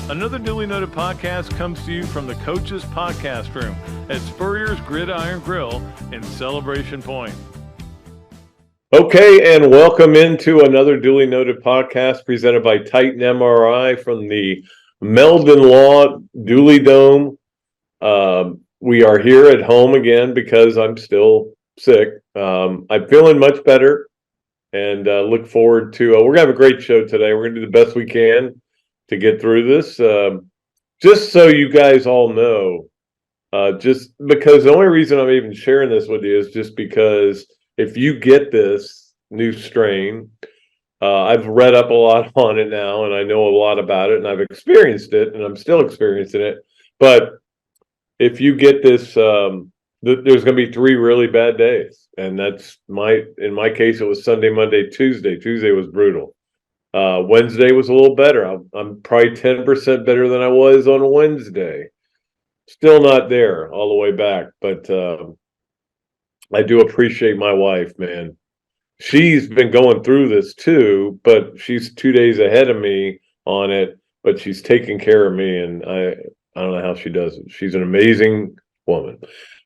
Another Dooley Noted podcast comes to you from the Coach's Podcast Room at Spurrier's Gridiron Grill in Celebration Point. Okay, and welcome into another Dooley Noted podcast presented by Titan MRI from the Meldon Law Dooley Dome. We are here at home again because I'm still sick. I'm feeling much better and look forward to, we're going to have a great show today. We're going to do the best we can to get through this. Just so you guys all know, just because the only reason I'm even sharing this with you is just because if you get this new strain, I've read up a lot on it now and I know a lot about it and I've experienced it and I'm still experiencing it. But if you get this, there's going to be 3 really bad days. And that's in my case, it was Sunday, Monday, Tuesday. Tuesday was brutal. Wednesday was a little better. I'm probably 10% better than I was on Wednesday. Still not there all the way back, but I do appreciate my wife, man. She's been going through this too, but she's 2 days ahead of me on it, but she's taking care of me, and I don't know how she does it. She's an amazing woman.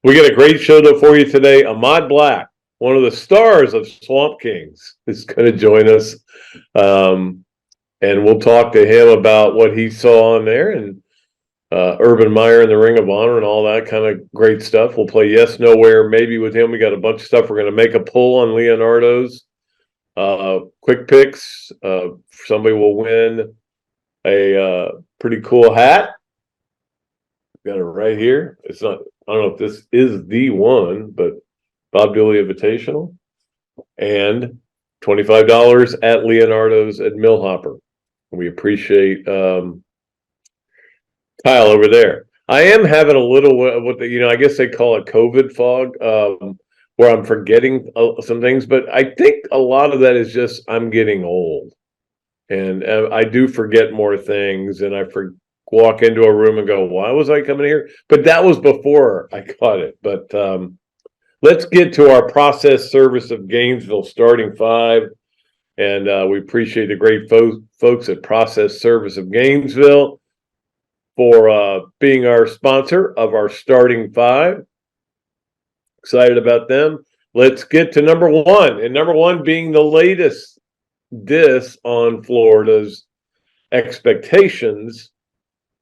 We got a great show though for you today. Ahmad Black, one of the stars of Swamp Kings, is going to join us. And we'll talk to him about what he saw on there and Urban Meyer and the Ring of Honor and all that kind of great stuff. We'll play Yes, Nowhere, maybe with him. We got a bunch of stuff. We're going to make a poll on Leonardo's quick picks. Somebody will win a pretty cool hat. Got it right here. It's not, I don't know if this is the one, but Bob Dooley Invitational. And $25 at Leonardo's at Millhopper. We appreciate Kyle over there. I am having a little I guess they call it COVID fog, where I'm forgetting some things, but I think a lot of that is just I'm getting old, and I do forget more things, and I walk into a room and go, "Why was I coming here?" But that was before I caught it. But let's get to our process service of Gainesville starting 5. And we appreciate the great folks at Process Service of Gainesville for being our sponsor of our starting 5. Excited about them. Let's get to number 1. And number 1 being the latest diss on Florida's expectations.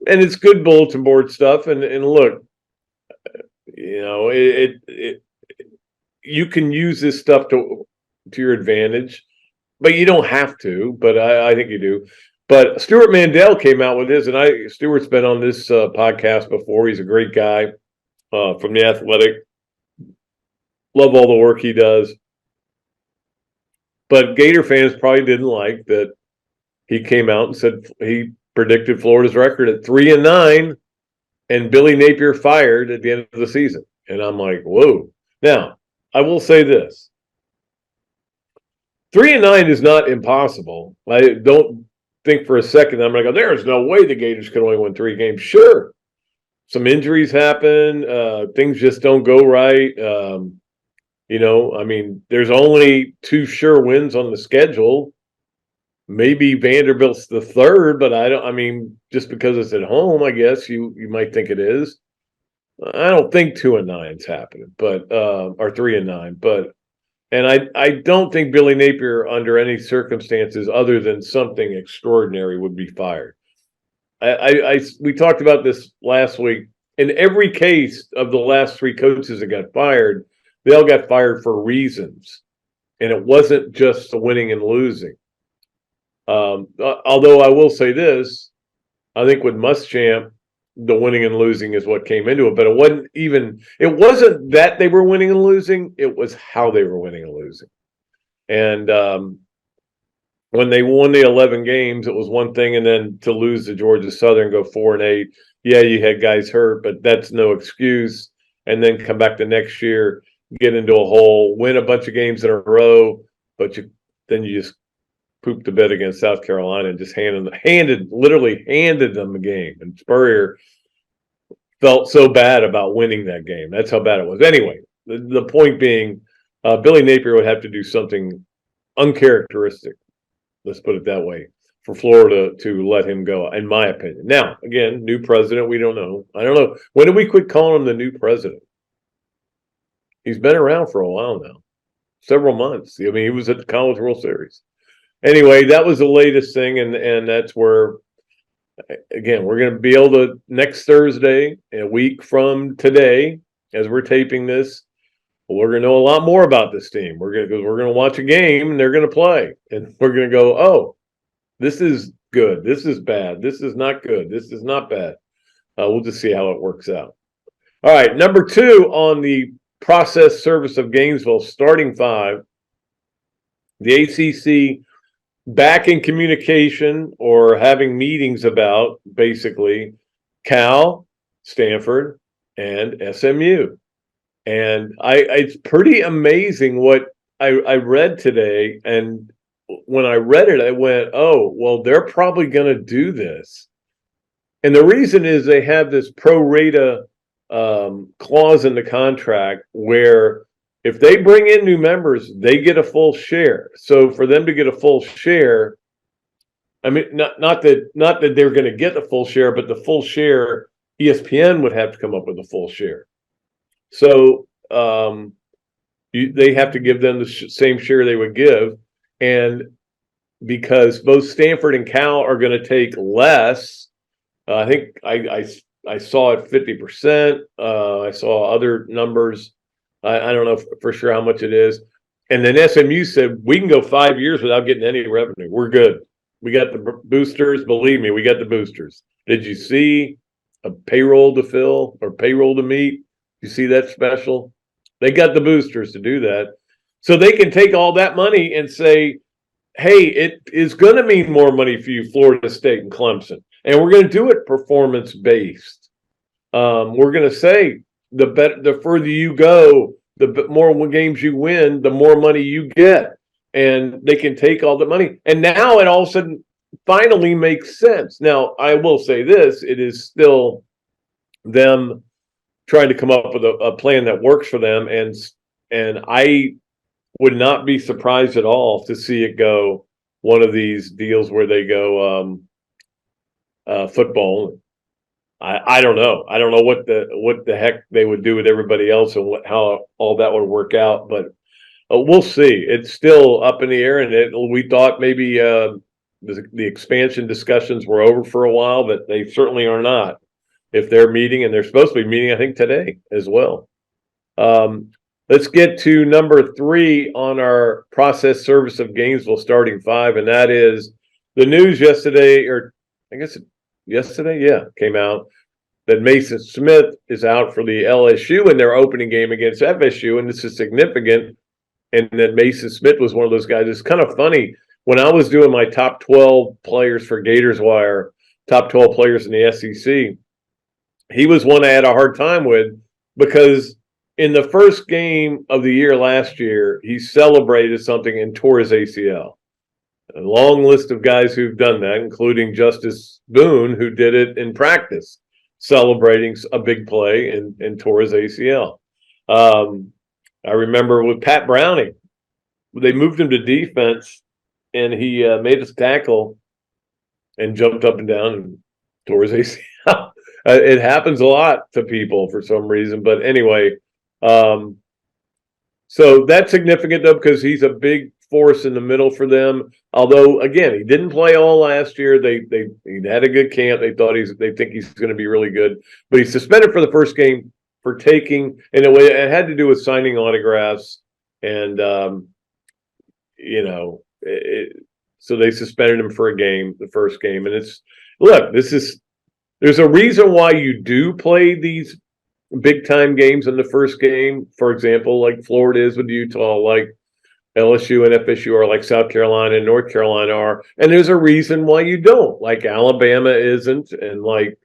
And it's good bulletin board stuff. And look, you can use this stuff to your advantage, but you don't have to. But I think you do. But Stuart Mandel came out with his, and Stuart's been on this podcast before. He's a great guy from the Athletic. Love all the work he does. But Gator fans probably didn't like that he came out and said he predicted Florida's record at 3-9, and Billy Napier fired at the end of the season. And I'm like, whoa. Now, I will say this. 3-9 is not impossible. I don't think for a second I'm going to go, there's no way the Gators could only win 3 games. Sure. Some injuries happen. Things just don't go right. There's only 2 sure wins on the schedule. Maybe Vanderbilt's the 3rd, but just because it's at home, I guess you might think it is. I don't think 2-9's happening, but or 3-9, but I don't think Billy Napier, under any circumstances other than something extraordinary, would be fired. We talked about this last week. In every case of the last 3 coaches that got fired, they all got fired for reasons, and it wasn't just the winning and losing. Although I will say this, I think with Muschamp, the winning and losing is what came into it, but it wasn't that they were winning and losing, it was how they were winning and losing. And when they won the 11 games, it was one thing, and then to lose to Georgia Southern, go 4-8, yeah, you had guys hurt, but that's no excuse. And then come back the next year, get into a hole, win a bunch of games in a row, but then you just pooped the bed against South Carolina and just literally handed them the game. And Spurrier felt so bad about winning that game. That's how bad it was. Anyway, the point being, Billy Napier would have to do something uncharacteristic, let's put it that way, for Florida to let him go, in my opinion. Now, again, new president, we don't know. I don't know. When did we quit calling him the new president? He's been around for a while now, several months. I mean, he was at the College World Series. Anyway, that was the latest thing, and that's where, again, we're going to be able to, next Thursday, a week from today, as we're taping this, we're going to know a lot more about this team. We're going to watch a game, and they're going to play, and we're going to go, oh, this is good. This is bad. This is not good. This is not bad. We'll just see how it works out. All right, number 2 on the process service of Gainesville, starting 5. The ACC back in communication or having meetings about basically Cal, Stanford, and SMU. And it's pretty amazing what I read today. And when I read it, I went, oh, well, they're probably going to do this. And the reason is they have this pro rata clause in the contract where if they bring in new members, they get a full share. So for them to get a full share, I mean, not that they're going to get the full share, but the full share, ESPN would have to come up with a full share. So they have to give them the same share they would give. And because both Stanford and Cal are going to take less, I think I saw it 50%. I saw other numbers. I don't know for sure how much it is. And then SMU said, we can go 5 years without getting any revenue. We're good. We got the boosters. Believe me, we got the boosters. Did you see a payroll to fill or payroll to meet? You see that special? They got the boosters to do that. So they can take all that money and say, hey, it is going to mean more money for you, Florida State and Clemson. And we're going to do it performance-based. We're going to say the further you go, the more games you win, the more money you get. And they can take all the money. And now it all of a sudden finally makes sense. Now, I will say this. It is still them trying to come up with a plan that works for them. And I would not be surprised at all to see it go one of these deals where they go football. I don't know. I don't know what the heck they would do with everybody else and how all that would work out. But we'll see. It's still up in the air, and we thought maybe the expansion discussions were over for a while, but they certainly are not. If they're meeting, and they're supposed to be meeting, I think today as well. Let's get to number 3 on our process service of Gainesville starting 5, and that is the news yesterday, or I guess yesterday, came out that Mason Smith is out for the LSU in their opening game against FSU, and this is significant. And that Mason Smith was one of those guys. It's kind of funny. When I was doing my top 12 players for Gators Wire, top 12 players in the SEC, he was one I had a hard time with because in the first game of the year last year, he celebrated something and tore his ACL. A long list of guys who've done that, including Justice Boone, who did it in practice, celebrating a big play and tore his ACL. I remember with Pat Browning, they moved him to defense, and he made his tackle and jumped up and down and tore his ACL. It happens a lot to people for some reason. But anyway, so that's significant, though, because he's a big force in the middle for them. Although, again, he didn't play all last year. He had a good camp. They think he's going to be really good. But he's suspended for the first game for taking, in a way, it had to do with signing autographs. And, so they suspended him for a game, the first game. And there's a reason why you do play these big time games in the first game. For example, like Florida is with Utah, like LSU and FSU are, like South Carolina and North Carolina are. And there's a reason why you don't, like Alabama isn't, and like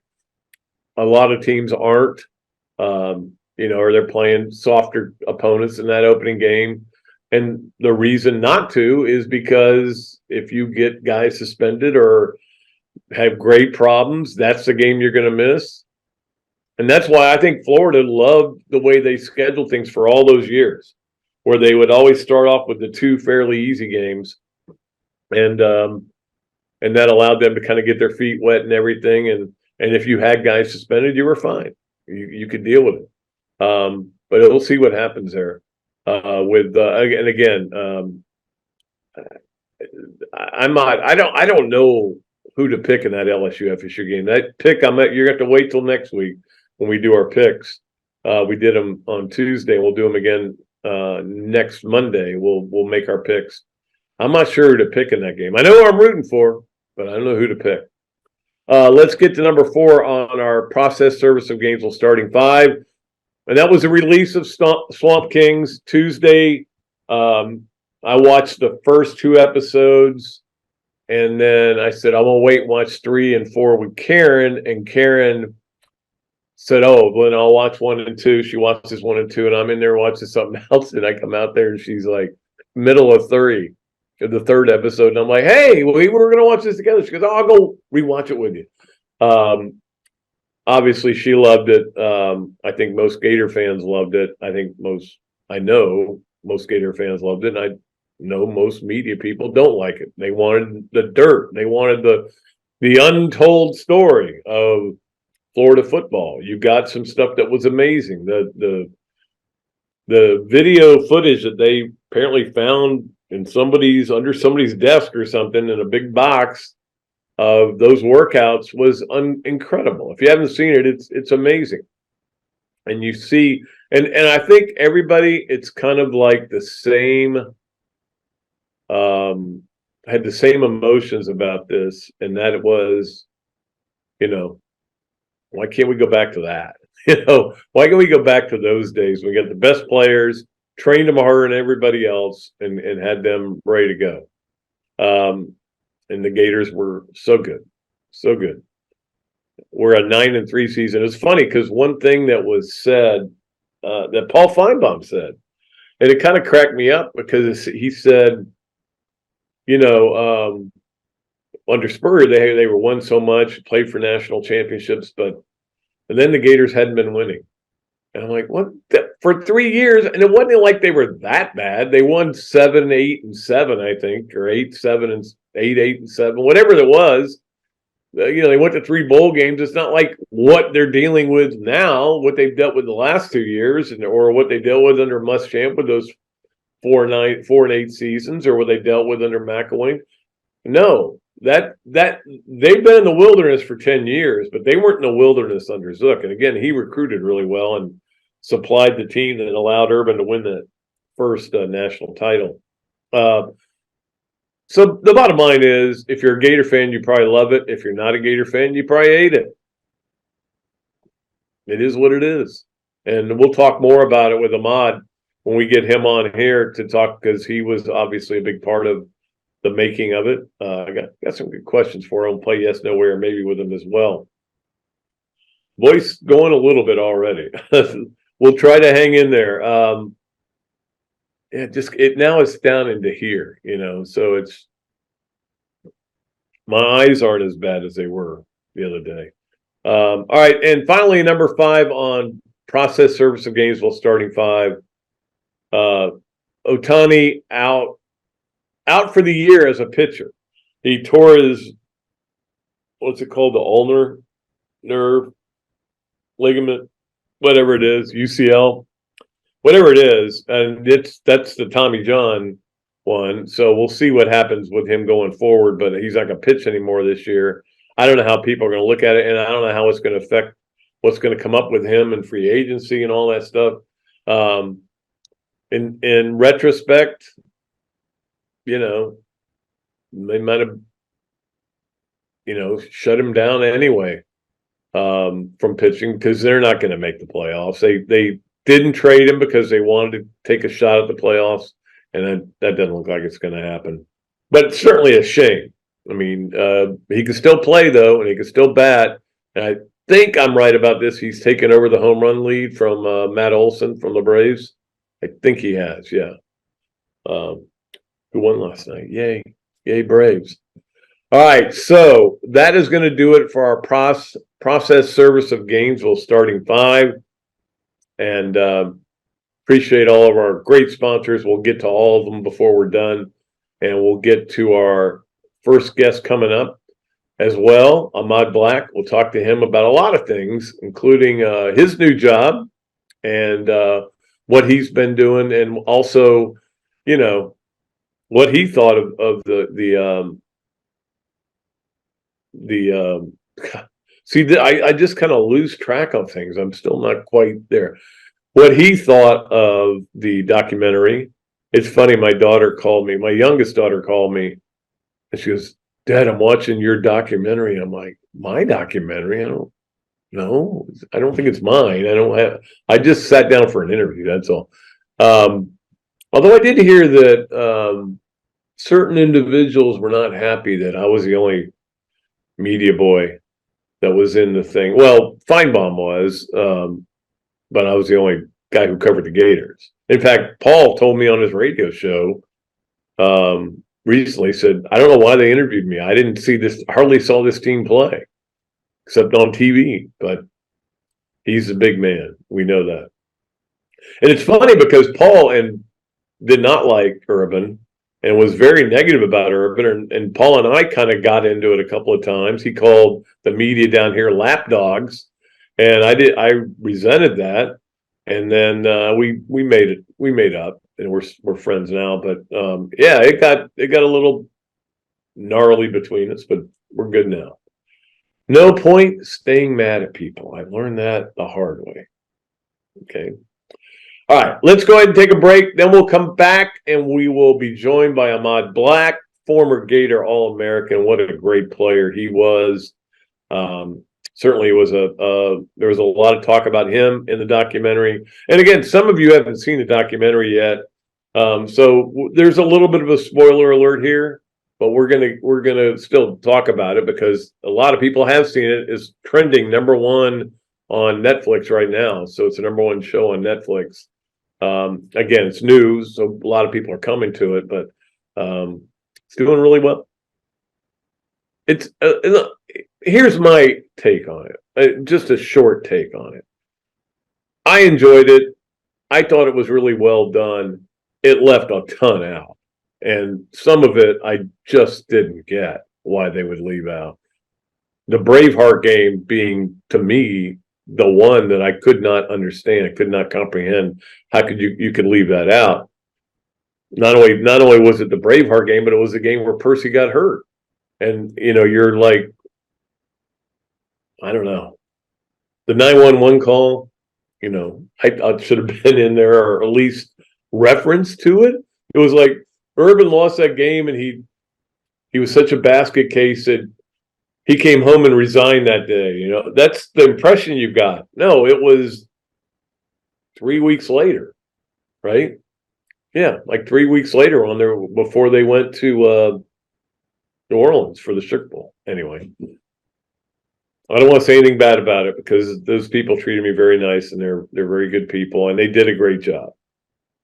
a lot of teams aren't, or they're playing softer opponents in that opening game. And the reason not to is because if you get guys suspended or have great problems, that's the game you're going to miss. And that's why I think Florida loved the way they scheduled things for all those years, where they would always start off with the 2 fairly easy games and and that allowed them to kind of get their feet wet and everything. And if you had guys suspended, you were fine. You could deal with it. But we'll see what happens there. I don't know who to pick in that LSU FSU game. That pick, you're gonna have to wait till next week when we do our picks. We did them on Tuesday. We'll do them again next Monday. We'll make our picks. I'm not sure who to pick in that game. I know who I'm rooting for, but I don't know who to pick. Let's get to number 4 on our process service of Gainesville starting 5. And that was the release of Swamp Kings Tuesday. I watched the first 2 episodes, and then I said, I'm going to wait and watch 3 and 4 with Karen. And Karen said, oh, well, then I'll watch 1 and 2. She watches 1 and 2, and I'm in there watching something else. And I come out there, and she's like, middle of 3, the 3rd episode. And I'm like, hey, we were going to watch this together. She goes, oh, I'll go rewatch it with you. Obviously, she loved it. I think most Gator fans loved it. I know most Gator fans loved it. And I know most media people don't like it. They wanted the dirt. They wanted the untold story of Florida football. You got some stuff that was amazing. The video footage that they apparently found in under somebody's desk or something in a big box of those workouts was incredible. If you haven't seen it, it's amazing. And you see, and I think everybody, it's kind of like the same, had the same emotions about this, and that it was, why can't we go back to that? Why can't we go back to those days? We got the best players, trained them harder than everybody else, and had them ready to go. And the Gators were so good, so good. We're a 9-3 season. It's funny because one thing that was said, that Paul Feinbaum said, and it kind of cracked me up because he said, under Spurrier, they were won so much, played for national championships, and then the Gators hadn't been winning. And I'm like, what? For 3 years, and it wasn't like they were that bad. They won 7, 8, and 7, I think, or 8, 7, and 8, 8, and 7, whatever it was. They went to 3 bowl games. It's not like what they're dealing with now, what they've dealt with the last 2 years, or what they dealt with under Muschamp with those 4 and 8 seasons, or what they dealt with under McElwain. No, that they've been in the wilderness for 10 years, but they weren't in the wilderness under Zook. And again, he recruited really well and supplied the team that allowed Urban to win the first national title. So the bottom line is, if you're a Gator fan, you probably love it. If you're not a Gator fan, you probably hate it. It is what it is. And we'll talk more about it with Ahmad when we get him on here to talk, because he was obviously a big part of the making of it. I got some good questions for him. Play yes, no, where, maybe with him as well. Voice going a little bit already. We'll try to hang in there. Now it's down into here, so it's, my eyes aren't as bad as they were the other day. All right. And finally, number 5 on process service of Gainesville starting 5, Otani out for the year as a pitcher. He tore his, what's it called? The ulnar nerve ligament, whatever it is, UCL. Whatever it is, and that's the Tommy John one. So we'll see what happens with him going forward, but he's not going to pitch anymore this year. I don't know how people are going to look at it, and I don't know how it's going to affect what's going to come up with him and free agency and all that stuff. In retrospect, they might have, shut him down anyway from pitching, because they're not going to make the playoffs. They didn't trade him because they wanted to take a shot at the playoffs, and that doesn't look like it's going to happen. But it's certainly a shame. I mean, he can still play, though, and he can still bat. And I think I'm right about this. He's taken over the home run lead from Matt Olson from the Braves. I think he has, yeah. Who won last night? Yay. Yay, Braves. All right, so that is going to do it for our process service of Gainesville starting 5. And appreciate all of our great sponsors. We'll get to all of them before we're done, and we'll get to our first guest coming up as well, Ahmad Black. We'll talk to him about a lot of things, including his new job and what he's been doing, and also, you know, what he thought of the see, I just kind of lose track of things. I'm still not quite there. What he thought of the documentary. It's funny, my youngest daughter called me, and she goes, "Dad, I'm watching your documentary." I'm like, "My documentary? I don't know. I don't think it's mine. I just sat down for an interview, that's all." Although I did hear that certain individuals were not happy that I was the only media boy that was in the thing. Well, Feinbaum was, but I was the only guy who covered the Gators. In fact, Paul told me on his radio show recently, said, "I don't know why they interviewed me. I didn't hardly saw this team play, except on TV." But he's a big man. We know that. And it's funny because Paul did not like Urban and was very negative about Urban. And Paul and I kind of got into it a couple of times. He called the media down here lapdogs, and I resented that. And then we made up, and we're friends now. But yeah, it got a little gnarly between us, but we're good now. No point staying mad at people. I learned that the hard way. Okay. All right, let's go ahead and take a break. Then we'll come back, and we will be joined by Ahmad Black, former Gator All-American. What a great player he was. Certainly there was a lot of talk about him in the documentary. And again, some of you haven't seen the documentary yet. So there's a little bit of a spoiler alert here, but we're gonna still talk about it because a lot of people have seen it. It's trending #1 on Netflix right now. So it's the #1 show on Netflix. Again, it's news, so a lot of people are coming to it, but it's doing really well. It's here's my take on it, just a short take on it. I enjoyed it. I thought it was really well done. It left a ton out, and some of it I just didn't get why they would leave out. The Braveheart game being, to me, the one that I could not understand, I could not comprehend. How could you could leave that out? Not only was it the Braveheart game, but it was a game where Percy got hurt. And you're like, I don't know. The 911 call, I should have been in there, or at least reference to it. It was like Urban lost that game, and he was such a basket case that he came home and resigned that day. That's the impression you got. No, it was 3 weeks later, right? Yeah, like 3 weeks later before they went to New Orleans for the Sugar Bowl. Anyway, I don't want to say anything bad about it because those people treated me very nice, and they're very good people, and they did a great job.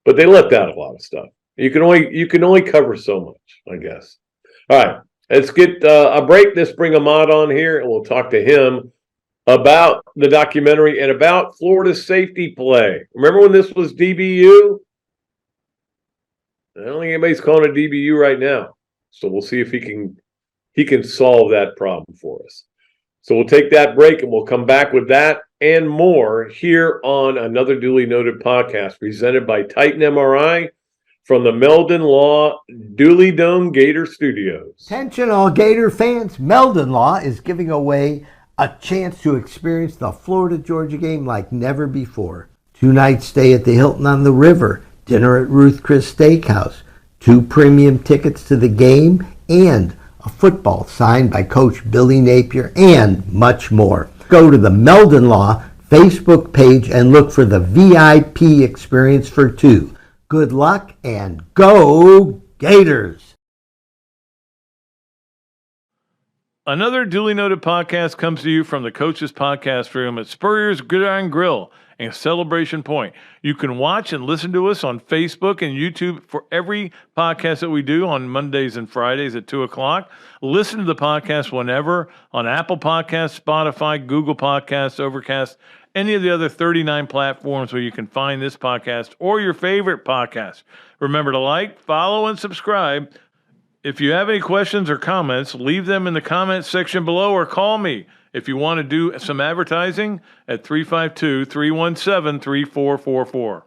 But they left out a lot of stuff. You can only cover so much, I guess. All right. Let's get a break. Let's bring Ahmad on here, and we'll talk to him about the documentary and about Florida's safety play. Remember when this was DBU? I don't think anybody's calling it DBU right now. So we'll see if he can solve that problem for us. So we'll take that break, and we'll come back with that and more here on another Dooley Noted podcast presented by Titan MRI. From the Meldon Law Dooley Dome Gator Studios. Attention all Gator fans, Meldon Law is giving away a chance to experience the Florida-Georgia game like never before. 2-night stay at the Hilton on the River, dinner at Ruth Chris Steakhouse, 2 premium tickets to the game, and a football signed by Coach Billy Napier, and much more. Go to the Meldon Law Facebook page and look for the VIP experience for 2. Good luck, and go Gators! Another duly noted podcast comes to you from the Coach's Podcast Room at Spurrier's Gridiron Grill and Celebration Point. You can watch and listen to us on Facebook and YouTube for every podcast that we do on Mondays and Fridays at 2 o'clock. Listen to the podcast whenever on Apple Podcasts, Spotify, Google Podcasts, Overcast, any of the other 39 platforms where you can find this podcast or your favorite podcast. Remember to like, follow, and subscribe. If you have any questions or comments, leave them in the comments section below or call me if you want to do some advertising at 352-317-3444.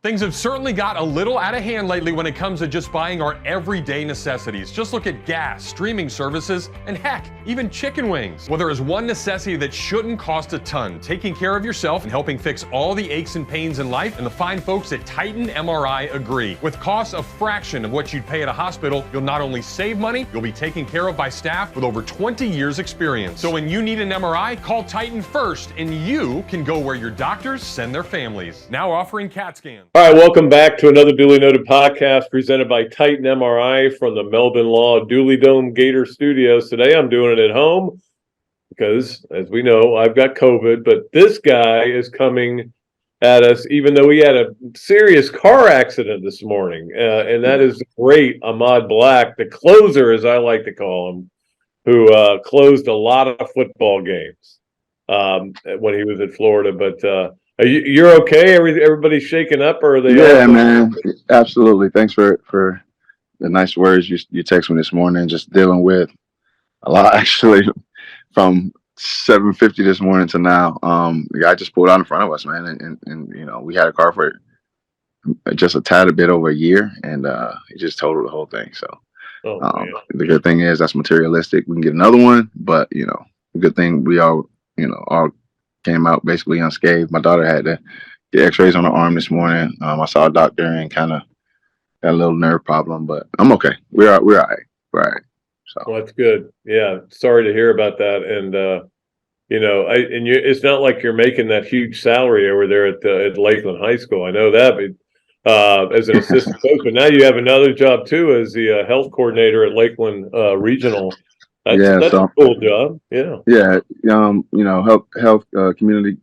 Things have certainly got a little out of hand lately when it comes to just buying our everyday necessities. Just look at gas, streaming services, and heck, even chicken wings. Well, there is one necessity that shouldn't cost a ton: taking care of yourself and helping fix all the aches and pains in life, and the fine folks at Titan MRI agree. With costs a fraction of what you'd pay at a hospital, you'll not only save money, you'll be taken care of by staff with over 20 years experience. So when you need an MRI, call Titan first, and you can go where your doctors send their families. Now offering CAT scans. All right, welcome back to another Dooley Noted podcast presented by Titan MRI from the Meldon Law Dooley Dome Gator Studios. Today I'm doing it at home because, as we know, I've got COVID, but this guy is coming at us even though he had a serious car accident this morning, and that is the great Ahmad Black, the closer, as I like to call him, who closed a lot of football games when he was at Florida, but you're okay? Everybody's shaking up, or are they? Yeah, man, absolutely. Thanks for the nice words you text me this morning. Just dealing with a lot, actually, from 7:50 this morning to now. The guy just pulled out in front of us, man, and you know, we had a car for just a tad bit over a year, and he just totaled the whole thing. So the good thing is that's materialistic. We can get another one, but you know, the good thing we all came out basically unscathed. My daughter had to get x-rays on her arm this morning. I saw a doctor and kind of got a little nerve problem, but I'm okay. We're all right. We're all right. So well, that's good. Yeah, sorry to hear about that. And it's not like you're making that huge salary over there at Lakeland High School. I know that, but as an assistant coach, but now you have another job too as the health coordinator at Lakeland Regional. That's a cool job. Yeah. Yeah. Community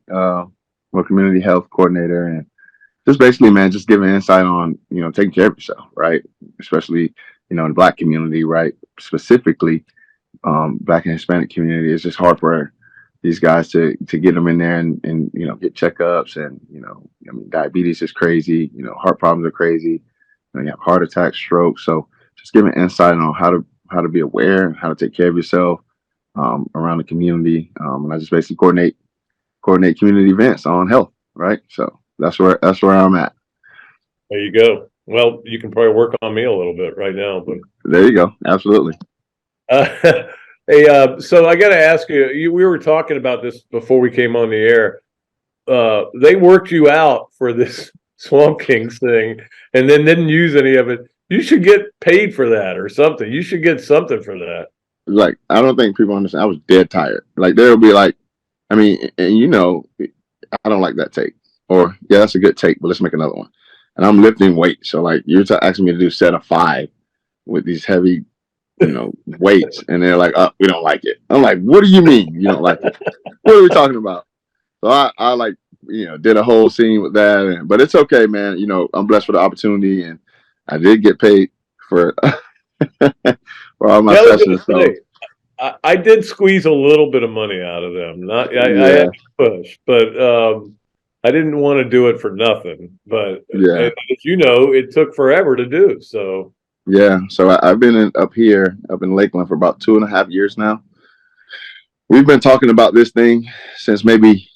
health coordinator, and just basically, man, just giving insight on, taking care of yourself, right? Especially, in the Black community, right? Specifically, Black and Hispanic community. It's just hard for these guys to get them in there and get checkups, and, diabetes is crazy. Heart problems are crazy. You have heart attacks, strokes. So just giving insight on how to be aware, how to take care of yourself around the community, and I just basically coordinate community events on health, right? So that's where I'm at. There you go. Well, you can probably work on me a little bit right now, but there you go. Absolutely. Hey, so I got to ask you. We were talking about this before we came on the air. They worked you out for this Swamp Kings thing, and then didn't use any of it. You should get paid for that or something. You should get something for that. Like, I don't think people understand. I was dead tired. Like, they'll be like, I mean, and I don't like that take. Or, yeah, that's a good take, but let's make another one. And I'm lifting weights. So, like, you're asking me to do set of 5 with these heavy, weights. And they're like, we don't like it. I'm like, what do you mean you don't like it? What are we talking about? So I like, did a whole scene with that. But it's okay, man. I'm blessed for the opportunity, and I did get paid for for all my sessions. So I did squeeze a little bit of money out of them. I had to push, but I didn't want to do it for nothing. But as it took forever to do. So yeah, so I've been up in Lakeland for about 2.5 years now. We've been talking about this thing since maybe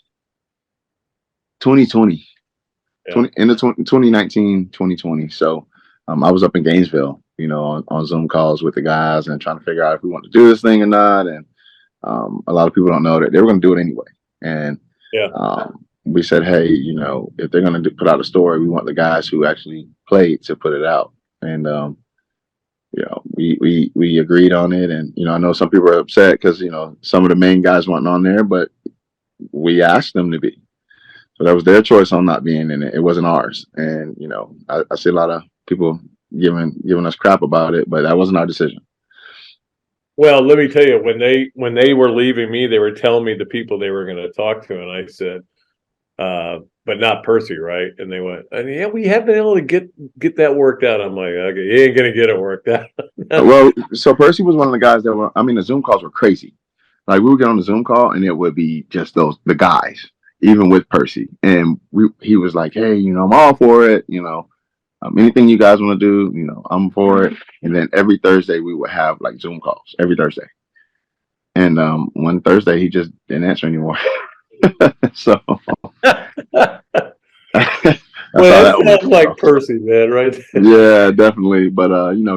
2020, in the 2019, 2020. So I was up in Gainesville, on Zoom calls with the guys and trying to figure out if we want to do this thing or not. And a lot of people don't know that they were going to do it anyway. And we said, hey, if they're going to put out a story, we want the guys who actually played to put it out. And we agreed on it. And I know some people are upset because some of the main guys weren't on there, but we asked them to be. So that was their choice on not being in it. It wasn't ours. And I see a lot of people giving us crap about it, but that wasn't our decision. Well, let me tell you, when they were leaving me, they were telling me the people they were going to talk to, and I said, but not Percy, right? And they went, yeah, we have been able to get that worked out. I'm like, okay, you ain't going to get it worked out. Well, so Percy was one of the guys that were, the Zoom calls were crazy. Like, we would get on the Zoom call and it would be just the guys, even with Percy. And he was like, hey, I'm all for it, Anything you guys want to do, I'm for it. And then every Thursday we would have like Zoom calls every Thursday. And one Thursday he just didn't answer anymore. So Well, that sounds like Percy, man, right? Yeah, definitely. But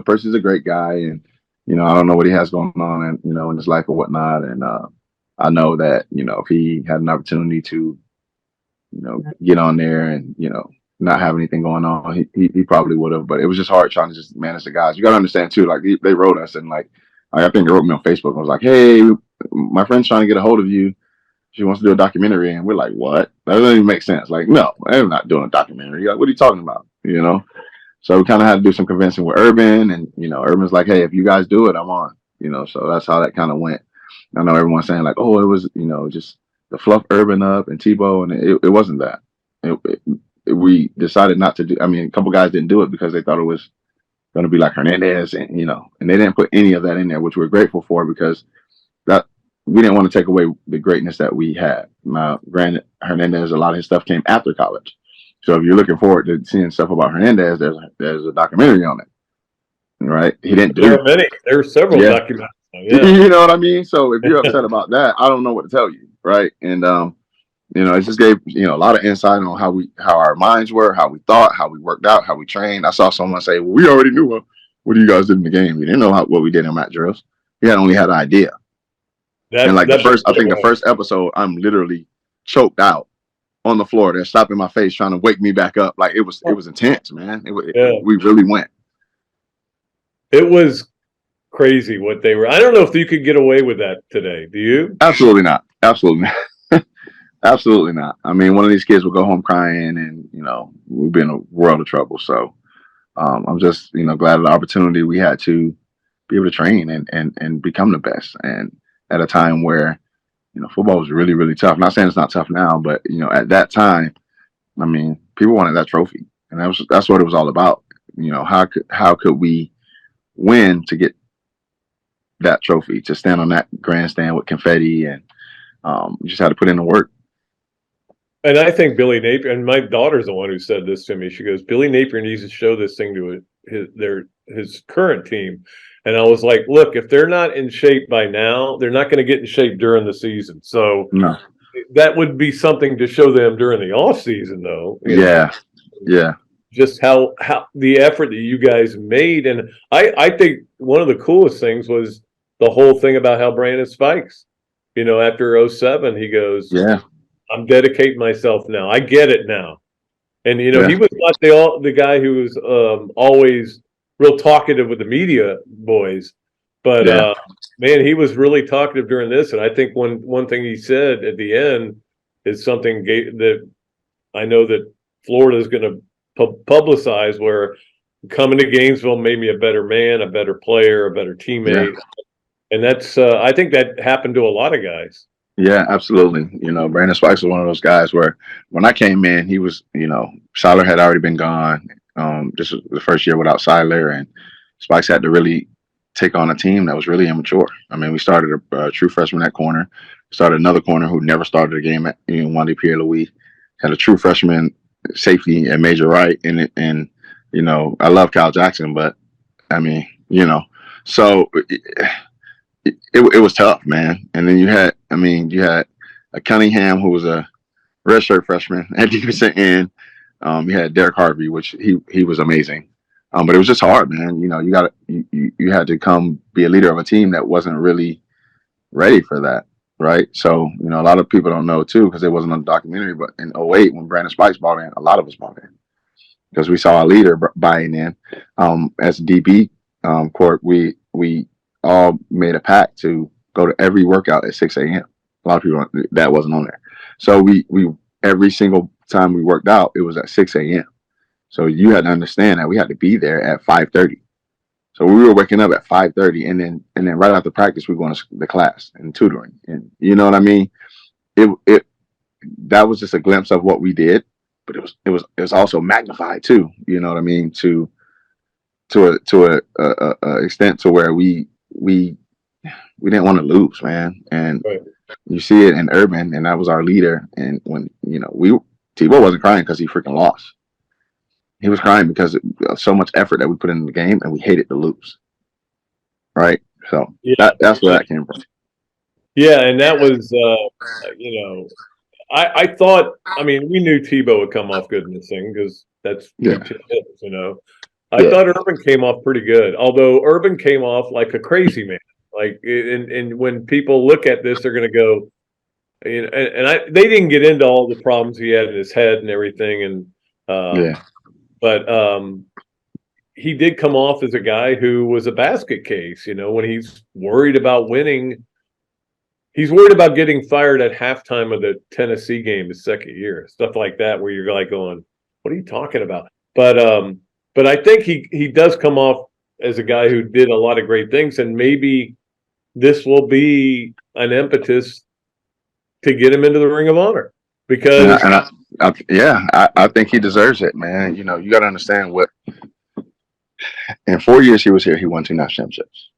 Percy's a great guy, and I don't know what he has going on, and in his life or whatnot. And I know that if he had an opportunity to get on there and not have anything going on, he probably would have. But it was just hard trying to just manage the guys. You got to understand too. Like they wrote us, and like I think they wrote me on Facebook. I was like, "Hey, my friend's trying to get a hold of you. She wants to do a documentary," and we're like, "What? That doesn't even make sense." Like, no, I'm not doing a documentary. Like, what are you talking about? So we kind of had to do some convincing with Urban, and Urban's like, "Hey, if you guys do it, I'm on." So that's how that kind of went. I know everyone's saying like, "Oh, it was just the fluff Urban up and Tebow," and it wasn't that. We decided not to do. I mean, a couple guys didn't do it because they thought it was going to be like Hernandez, and and they didn't put any of that in there, which we're grateful for because that we didn't want to take away the greatness that we had. Now, granted, Hernandez, a lot of his stuff came after college. So if you're looking forward to seeing stuff about Hernandez, there's a documentary on it, right? He didn't do. There are many. There are several documentaries. Yeah. You know what I mean? So if you're upset about that, I don't know what to tell you, right? And it just gave a lot of insight on how our minds were, how we thought, how we worked out, how we trained. I saw someone say, "Well, we already knew what you guys did in the game. We didn't know what we did in mat drills. We only had an idea." And like the first episode, I'm literally choked out on the floor. They're slapping my face, trying to wake me back up. Like it was intense, man. We really went. It was crazy what they were. I don't know if you could get away with that today. Do you? Absolutely not. Absolutely not. Absolutely not. I mean, one of these kids will go home crying, and we'd be in a world of trouble. So I'm just glad of the opportunity we had to be able to train and become the best. And at a time where football was really, really tough. Not saying it's not tough now, but at that time, I mean, people wanted that trophy, and that's what it was all about. How could we win to get that trophy, to stand on that grandstand with confetti, and you just had to put in the work. And I think Billy Napier, and my daughter's the one who said this to me. She goes, "Billy Napier needs to show this thing to his current team." And I was like, "Look, if they're not in shape by now, they're not going to get in shape during the season. So no. That would be something to show them during the off season, though." Yeah. Just how the effort that you guys made. And I think one of the coolest things was the whole thing about how Brandon Spikes, after 07, he goes, "Yeah, I'm dedicating myself now. I get it now." And he was not the guy who was always real talkative with the media boys, but man, he was really talkative during this. And I think one thing he said at the end is something that I know that Florida is going to publicize, where coming to Gainesville made me a better man, a better player, a better teammate. And that's I think that happened to a lot of guys. Yeah, absolutely. Brandon Spikes was one of those guys where when I came in, he was, Siler had already been gone. This was the first year without Siler, and Spikes had to really take on a team that was really immature. I mean, we started a true freshman at corner, started another corner who never started a game at Wandy Pierre-Louis, had a true freshman safety at major right, and I love Kyle Jackson, but I mean, so it was tough, man. And then you had a Cunningham who was a redshirt freshman at defensive end. You had Derek Harvey, which he was amazing. But it was just hard, man. You had to come be a leader of a team that wasn't really ready for that, right? So, a lot of people don't know too, because it wasn't on the documentary, but in 08, when Brandon Spikes bought in, a lot of us bought in because we saw a leader buying in. As DB court, we all made a pact to go to every workout at 6 a.m. A lot of people, that wasn't on there. So we every single time we worked out, it was at 6 a.m. So you had to understand that we had to be there at 5:30. So we were waking up at 5:30, and then right after practice, we were going to the class and tutoring. And you know what I mean? That was just a glimpse of what we did, but it was also magnified too. You know what I mean? To a extent to where we didn't want to lose, man. And you see it in Urban, and that was our leader. And when Tebow wasn't crying because he freaking lost. He was crying because of so much effort that we put into the game, and we hated to lose. Right. So that's where that came from. Yeah, and that was, you know, I thought, I mean, we knew Tebow would come off good in this thing because that's you know. I thought Urban came off pretty good, although Urban came off like a crazy man. Like, and when people look at this, they're going to go, you know, they didn't get into all the problems he had in his head and everything, and but he did come off as a guy who was a basket case. You know, when he's worried about winning. He's worried about getting fired at halftime of the Tennessee game his second year, stuff like that, where you're like going, "What are you talking about?" But I think he does come off as a guy who did a lot of great things, and maybe this will be an impetus to get him into the Ring of Honor because I think he deserves it, man. You know, you got to understand what. In 4 years he was here, he won 2 national championships.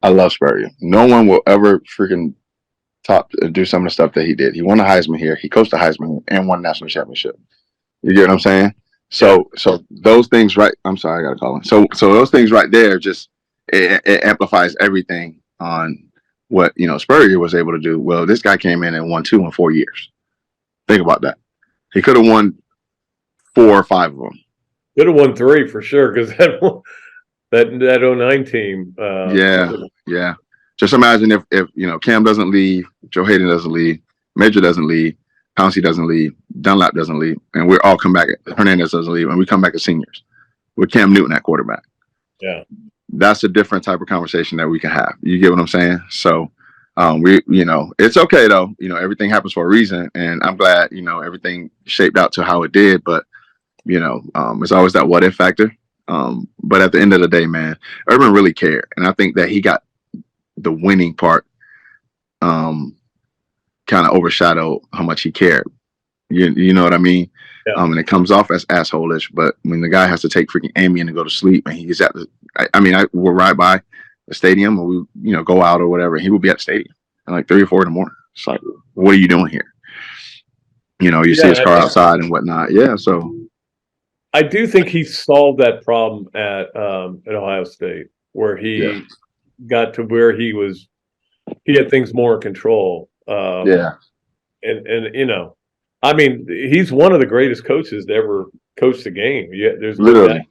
I love Spurrier. No one will ever freaking do some of the stuff that he did. He won the Heisman here. He coached the Heisman and won the national championship. You get what I'm saying? So those things, right? I'm sorry, I got to call him. So those things right there, just it amplifies everything on what Spurrier was able to do. Well, this guy came in and won 2 in 4 years. Think about that. He could have won 4 or 5 of them. Could have won 3 for sure because that 09 team. Yeah. Just imagine if Cam doesn't leave, Joe Hayden doesn't leave, Major doesn't leave, Pouncey doesn't leave, Dunlap doesn't leave, and we all come back. Hernandez doesn't leave, and we come back as seniors with Cam Newton at quarterback. Yeah, that's a different type of conversation that we can have. You get what I'm saying? So, it's okay though. Everything happens for a reason, and I'm glad everything shaped out to how it did. But it's always that what if factor. But at the end of the day, man, Urban really cared, and I think that he got the winning part kind of overshadowed how much he cared. You know what I mean? Yeah. And it comes off as asshole-ish, but when the guy has to take freaking Ambien to go to sleep, and he's at I will ride by the stadium, or we go out or whatever, and he will be at the stadium at like 3 or 4 in the morning. It's like, what are you doing here? You see his car outside and whatnot. Yeah, so I do think he solved that problem at Ohio State, where he got to where he had things more in control. And I mean, he's one of the greatest coaches to ever coach the game. Yeah, there's literally,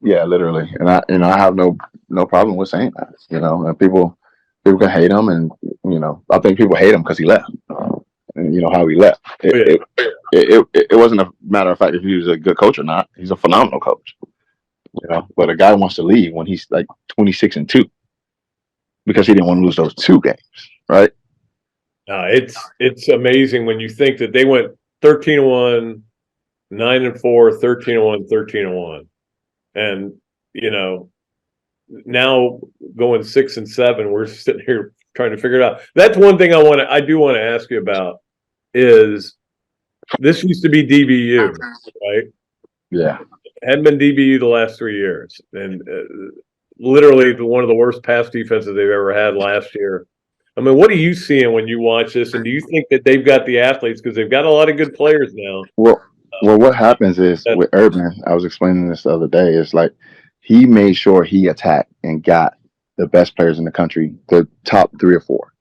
literally, and I have no problem with saying that. And people can hate him, and I think people hate him because he left. And how he left. It wasn't a matter of fact if he was a good coach or not. He's a phenomenal coach. But a guy wants to leave when he's like 26-2 because he didn't want to lose those 2 games, right? It's amazing when you think that they went 13-1, 9-4, 13-1, 13-1, and now going 6-7, we're sitting here trying to figure it out. That's one thing I do want to ask you about. Is this used to be DBU, right? Yeah, hadn't been DBU the last 3 years, and literally one of the worst pass defenses they've ever had last year. I mean, what are you seeing when you watch this, and do you think that they've got the athletes, because they've got a lot of good players now? Well, what happens is with Urban, I was explaining this the other day, it's like he made sure he attacked and got the best players in the country, the top 3 or 4.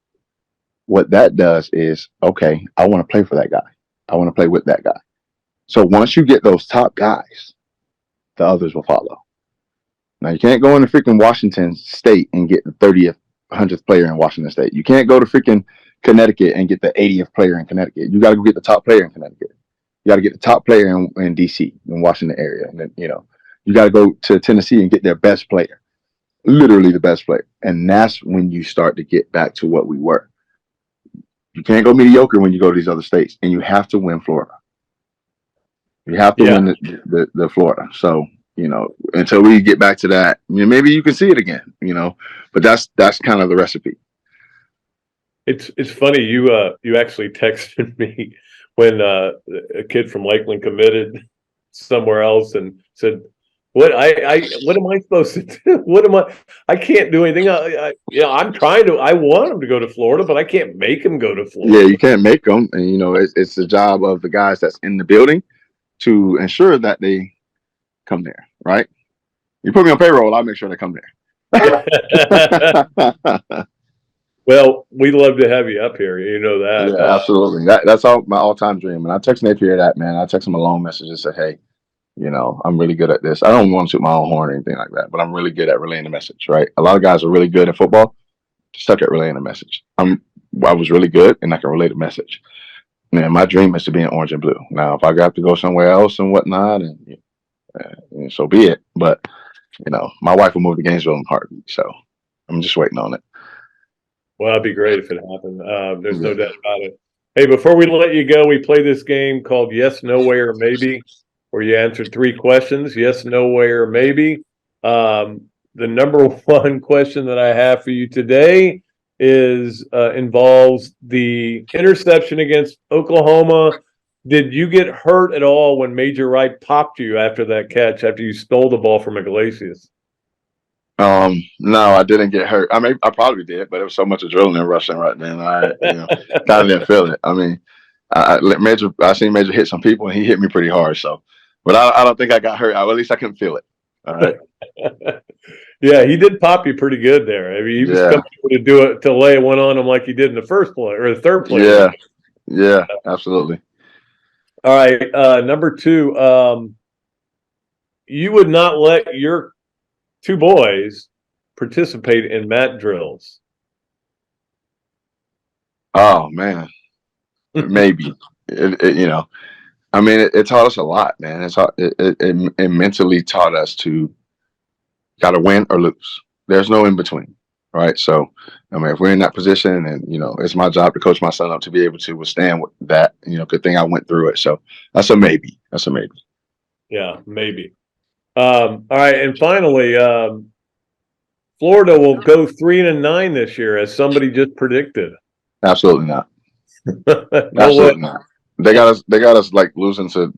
What that does is, okay, I want to play for that guy. I want to play with that guy. So once you get those top guys, the others will follow. Now, you can't go into freaking Washington State and get the 30th, 100th player in Washington State. You can't go to freaking Connecticut and get the 80th player in Connecticut. You got to go get the top player in Connecticut. You got to get the top player in D.C., in Washington area. And then, you got to go to Tennessee and get their best player, literally the best player. And that's when you start to get back to what we were. You can't go mediocre when you go to these other states, and you have to win Florida. You have to win the Florida. So, until we get back to that, maybe you can see it again, but that's kind of the recipe. It's funny. You actually texted me when a kid from Lakeland committed somewhere else and said, what am I supposed to do? I can't do anything. I'm trying to. I want him to go to Florida, but I can't make him go to Florida. Yeah, you can't make them, and it's the job of the guys that's in the building to ensure that they come there, right? You put me on payroll, I'll make sure they come there. Well, we'd love to have you up here. You know that. Yeah, absolutely. That's my all-time dream. And I text Napier that, man. I text him a long message and say, hey, I'm really good at this. I don't want to toot my own horn or anything like that, but I'm really good at relaying the message, right? A lot of guys are really good at football, stuck at relaying the message. I was really good, and I can relay the message. Man, my dream is to be in orange and blue. Now, if I got to go somewhere else and whatnot, and so be it. But, my wife will move to Gainesville in a heartbeat, so I'm just waiting on it. Well, it'd be great if it happened. There's no doubt about it. Hey, before we let you go, we play this game called Yes, No Way, or Maybe, where you answered 3 questions. Yes, no way, or maybe. The number one question that I have for you today involves the interception against Oklahoma. Did you get hurt at all when Major Wright popped you after that catch, after you stole the ball from Iglesias? No, I didn't get hurt. I mean, I probably did, but it was so much adrenaline rushing right then. I kind of didn't feel it. I mean, I seen Major hit some people, and he hit me pretty hard. So, but I don't think I got hurt. At least I couldn't feel it. All right. Yeah, he did pop you pretty good there. I mean, he was coming to do it to lay one on him like he did in the first play or the third play. Yeah, absolutely. All right, number 2. You would not let your 2 boys participate in mat drills. Oh man, maybe. I mean, it taught us a lot, man. It mentally taught us to gotta win or lose. There's no in between, right? So, I mean, if we're in that position, and it's my job to coach my son up to be able to withstand that. Good thing I went through it. So that's a maybe. That's a maybe. Yeah, maybe. All right, and finally, Florida will go 3-9 this year, as somebody just predicted. Absolutely not. No Absolutely not. They got us like losing to,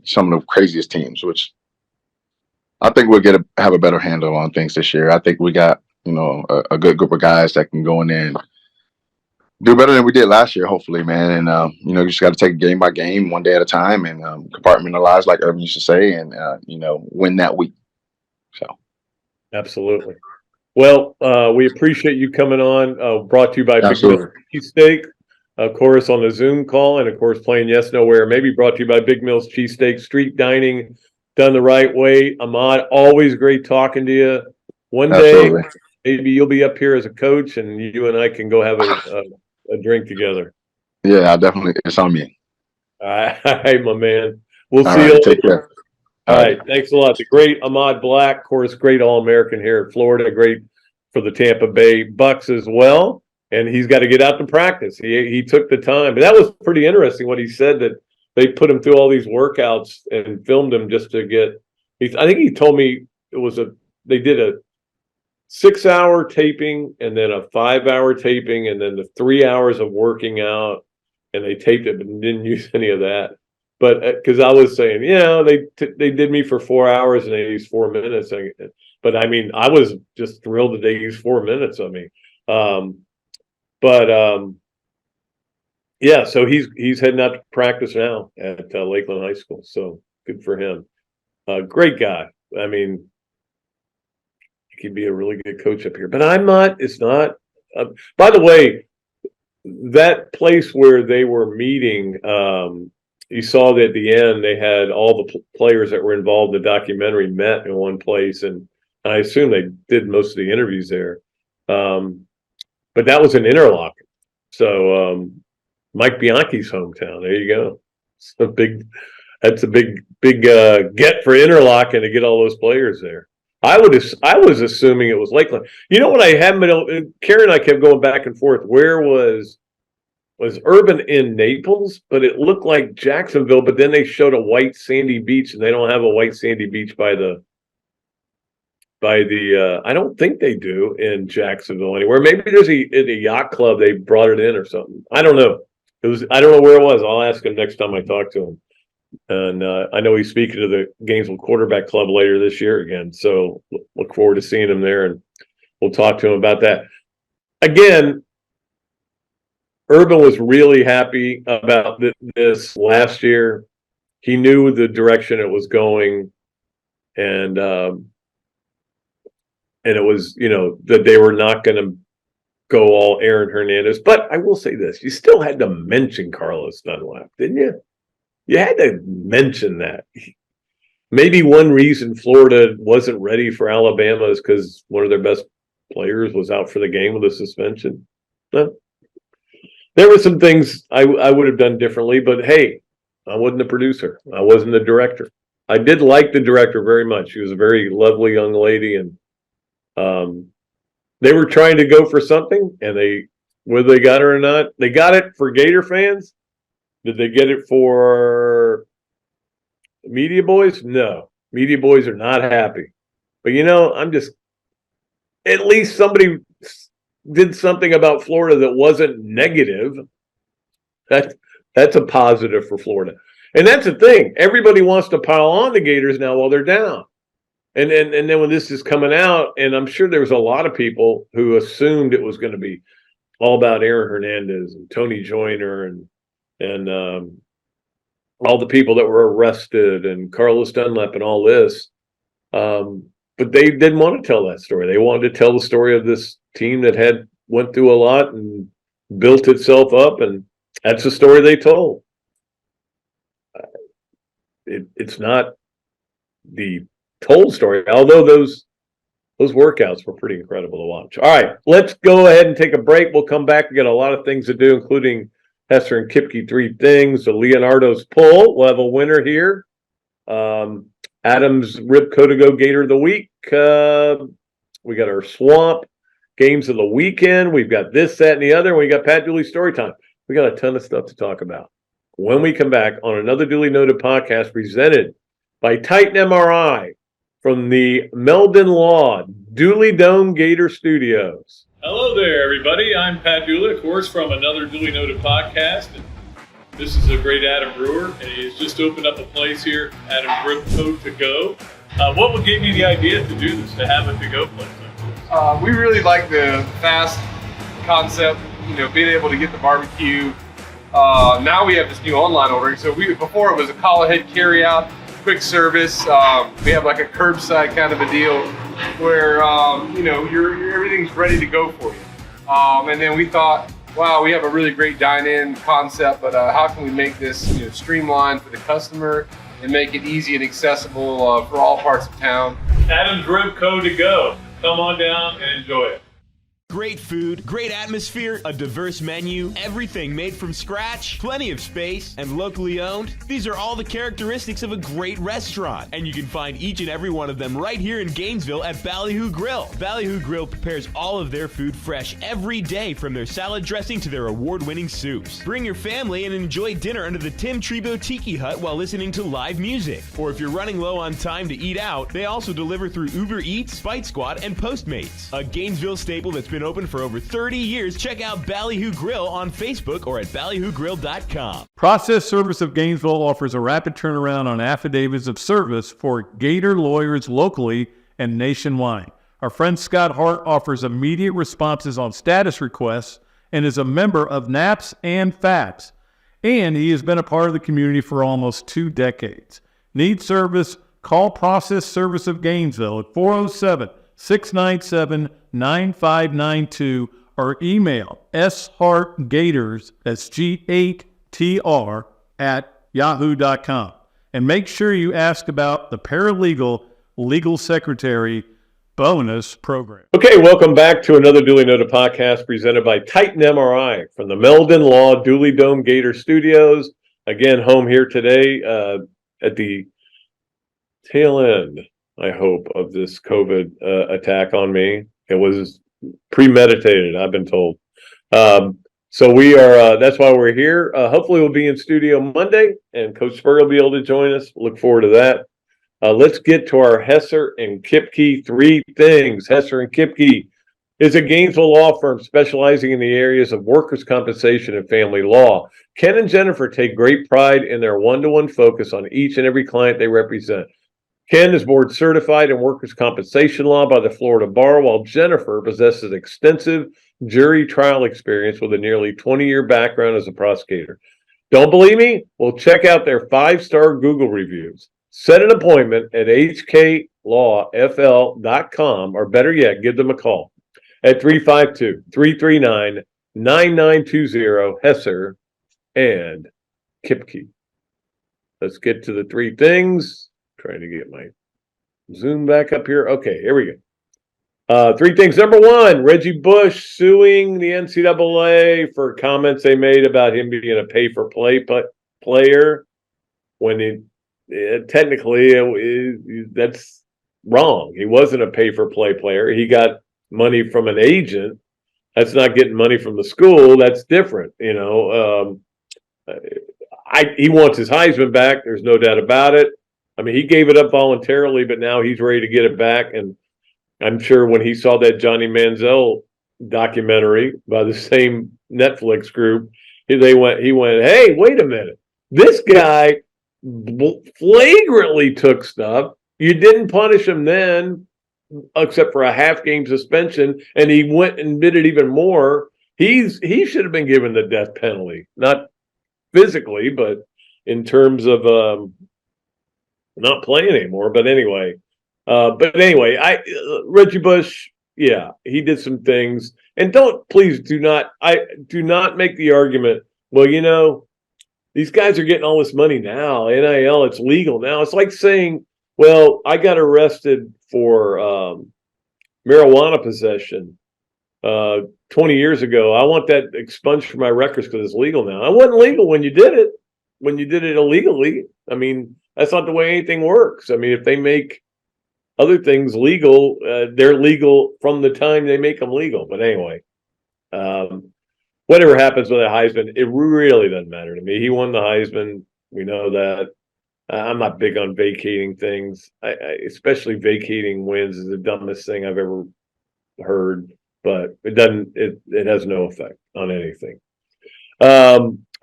some of the craziest teams, which I think we'll have a better handle on things this year. I think we got, a good group of guys that can go in there and do better than we did last year, hopefully, man. And, you just got to take it game by game, one day at a time, and compartmentalize, like Urban used to say, and, win that week. So. Absolutely. Well, we appreciate you coming on. Brought to you by Big Mill's Cheesesteaks, of course, on the Zoom call, and of course, playing Yes, No, Where, Maybe, brought to you by Big Mill's Cheesesteaks, street dining done the right way. Ahmad, always great talking to you. One day, maybe you'll be up here as a coach, and you and I can go have a drink together. Yeah, definitely. It's on me. All right, my man. We'll see you. Take care. All right, thanks a lot. The great Ahmad Black, of course, great All-American here at Florida, great for the Tampa Bay Bucks as well. And he's got to get out to practice. He took the time. But that was pretty interesting what he said, that they put him through all these workouts and filmed him just to get – I think he told me they did a 6-hour taping and then a 5-hour taping and then the 3 hours of working out, and they taped it but didn't use any of that. But because I was saying, they did me for 4 hours and they used 4 minutes. But I mean, I was just thrilled that they used 4 minutes of me. Yeah, so he's heading out to practice now at Lakeland High School. So good for him. Great guy. I mean, he could be a really good coach up here. But I'm not. It's not. By the way, that place where they were meeting. You saw that at the end they had all the players that were involved in the documentary met in one place, and I assume they did most of the interviews there. But that was in Interlochen, so Mike Bianchi's hometown. There you go. That's a big get for Interlochen to get all those players there. I was assuming it was Lakeland. You know what I haven't been. Karen and I kept going back and forth. Where was Urban in Naples, but it looked like Jacksonville, but then they showed a white sandy beach, and they don't have a white sandy beach by the I don't think they do in Jacksonville anywhere. Maybe there's a yacht club, they brought it in or something. I don't know. I don't know where it was. I'll ask him next time I talk to him. And I know he's speaking to the Gainesville Quarterback Club later this year again. So look forward to seeing him there, and we'll talk to him about that. Again, Urban was really happy about this last year. He knew the direction it was going. and it was, that they were not going to go all Aaron Hernandez. But I will say this: you still had to mention Carlos Dunlap, didn't you? You had to mention that. Maybe one reason Florida wasn't ready for Alabama is because one of their best players was out for the game with a suspension. No. There were some things I would have done differently, but hey, I wasn't the producer. I wasn't the director. I did like the director very much. She was a very lovely young lady, and they were trying to go for something, and whether they got it or not, they got it for Gator fans. Did they get it for media boys? No. Media boys are not happy. But at least somebody did something about Florida that wasn't negative. That's a positive for Florida. And that's the thing. Everybody wants to pile on the Gators now while they're down. And then when this is coming out, and I'm sure there was a lot of people who assumed it was going to be all about Aaron Hernandez and Tony Joyner and all the people that were arrested and Carlos Dunlap and all this. But they didn't want to tell that story. They wanted to tell the story of this team that went through a lot and built itself up, and that's the story they told. It's not the told story, although those workouts were pretty incredible to watch. All right, let's go ahead and take a break. We'll come back. We got a lot of things to do, including Hesser and Kipke 3 things. The Leonardo's pull. We'll have a winner here. Adam's Ripco to Go Gator of the Week. We got our Swamp games of the weekend. We've got this, that, and the other. And we got Pat Dooley Storytime. We got a ton of stuff to talk about when we come back on another Dooley Noted podcast presented by Titan MRI from the Meldon Law Dooley Dome Gator Studios. Hello there, everybody. I'm Pat Dooley, of course, from another Dooley Noted podcast. And this is a great Adam Brewer, and he's just opened up a place here, Adam's Ripco to Go. What gave you the idea to do this, to have a to-go place like this? We really like the fast concept, being able to get the barbecue. Now we have this new online ordering. So before it was a call ahead carry out, quick service. We have like a curbside kind of a deal where everything's ready to go for you. And then we thought, wow, we have a really great dine-in concept, but how can we make this streamlined for the customer and make it easy and accessible for all parts of town? Adam's Ripco to Go. Come on down and enjoy it. Great food, great atmosphere, a diverse menu, everything made from scratch, plenty of space, and locally owned. These are all the characteristics of a great restaurant, and you can find each and every one of them right here in Gainesville at Ballyhoo Grill. Ballyhoo Grill prepares all of their food fresh every day, from their salad dressing to their award-winning soups. Bring your family and enjoy dinner under the Tim Trebo Tiki Hut while listening to live music. Or if you're running low on time to eat out, they also deliver through Uber Eats, Bite Squad, and Postmates. A Gainesville staple that's been open for over 30 years. Check out Ballyhoo Grill on Facebook or at ballyhoogrill.com. Process Service of Gainesville offers a rapid turnaround on affidavits of service for Gator lawyers locally and nationwide. Our friend Scott Hart offers immediate responses on status requests and is a member of NAPS and FAPS. And he has been a part of the community for almost 2 decades. Need service? Call Process Service of Gainesville at 407-697-9592 or email shartgators, that's G8TR, at yahoo.com. And make sure you ask about the paralegal legal secretary bonus program. Okay, welcome back to another Dooley Noted podcast presented by Titan MRI from the Meldon Law Dooley Dome Gator Studios. Again, home here today at the tail end, I hope, of this COVID attack on me. It was premeditated, I've been told. So we are, that's why we're here. Hopefully we'll be in studio Monday, and Coach Spurrier will be able to join us. Look forward to that. Let's get to our Hesser and Kipke 3 things. Hesser and Kipke is a Gainesville law firm specializing in the areas of workers' compensation and family law. Ken and Jennifer take great pride in their one-to-one focus on each and every client they represent. Ken is board certified in workers' compensation law by the Florida Bar, while Jennifer possesses extensive jury trial experience with a nearly 20-year background as a prosecutor. Don't believe me? Well, check out their 5-star Google reviews. set an appointment at hklawfl.com, or better yet, give them a call at 352-339-9920, Hesser and Kipke. Let's get to the three things. Trying to get my Zoom back up here. Okay, here we go. Three things. Number one, Reggie Bush suing the NCAA for comments they made about him being a pay-for-play player when technically that's wrong. He wasn't a pay-for-play player. He got money from an agent. That's not getting money from the school. That's different. He wants his Heisman back. There's no doubt about it. I mean, he gave it up voluntarily, but now he's ready to get it back. And I'm sure when he saw that Johnny Manziel documentary by the same Netflix group, he went, hey, wait a minute. This guy flagrantly took stuff. You didn't punish him then, except for a half-game suspension, and he went and did it even more. He should have been given the death penalty, not physically, but in terms of not playing anymore. But anyway, Reggie Bush, yeah, he did some things. And do not make the argument, well, these guys are getting all this money now. NIL, it's legal now. It's like saying, well, I got arrested for marijuana possession 20 years ago. I want that expunged from my records because it's legal now. It wasn't legal when you did it. When you did it illegally, I mean, that's not the way anything works. I mean, if they make other things legal, they're legal from the time they make them legal. But anyway, whatever happens with a Heisman, it really doesn't matter to me. He won the Heisman. We know that. I'm not big on vacating things. Especially vacating wins is the dumbest thing I've ever heard. But it doesn't. It has no effect on anything.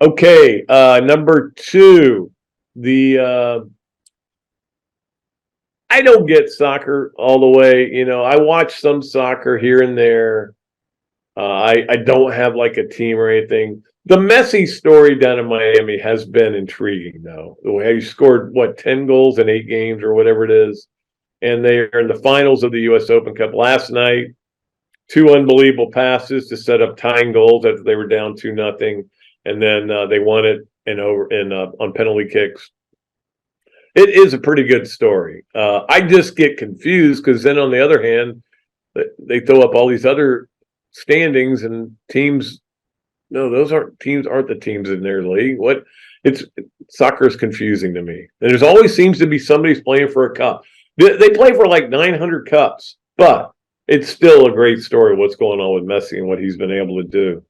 Okay. Number two, I don't get soccer all the way. I watch some soccer here and there. I don't have like a team or anything. The Messi story down in Miami has been intriguing, though. The way he scored, 10 goals in 8 games or whatever it is. And they are in the finals of the U.S. Open Cup last night. 2 unbelievable passes to set up tying goals after they were down 2-0. And then they won it on penalty kicks. It is a pretty good story. I just get confused because then on the other hand, they throw up all these other standings and teams. No, those aren't the teams in their league. Soccer is confusing to me. And there's always seems to be somebody's playing for a cup. They play for like 900 cups, but it's still a great story what's going on with Messi and what he's been able to do.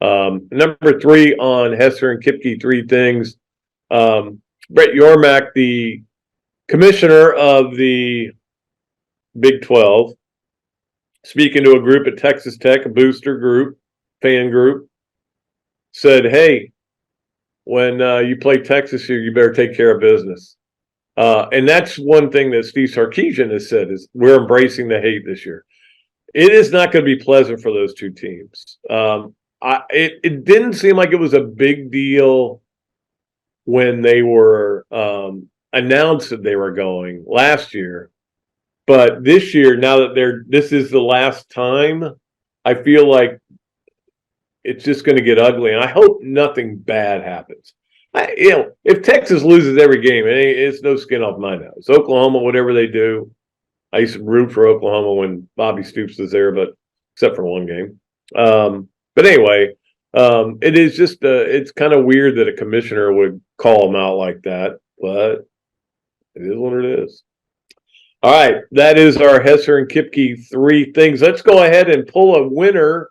Number 3 on Hesser and Kipke, 3 things. Brett Yormark, the commissioner of the Big 12, speaking to a group at Texas Tech, a booster group, fan group, said, hey, when you play Texas here, you better take care of business. And that's one thing that Steve Sarkisian has said is we're embracing the hate this year. It is not going to be pleasant for those 2 teams. It didn't seem like it was a big deal when they were announced that they were going last year. But this year, now that this is the last time, I feel like it's just going to get ugly. And I hope nothing bad happens. If Texas loses every game, it's no skin off my nose. Oklahoma, whatever they do, I used to root for Oklahoma when Bobby Stoops was there, but except for one game. But anyway, it is just it's kind of weird that a commissioner would call them out like that, but it is what it is. All right, that is our Hesser and Kipke 3 things. Let's go ahead and pull a winner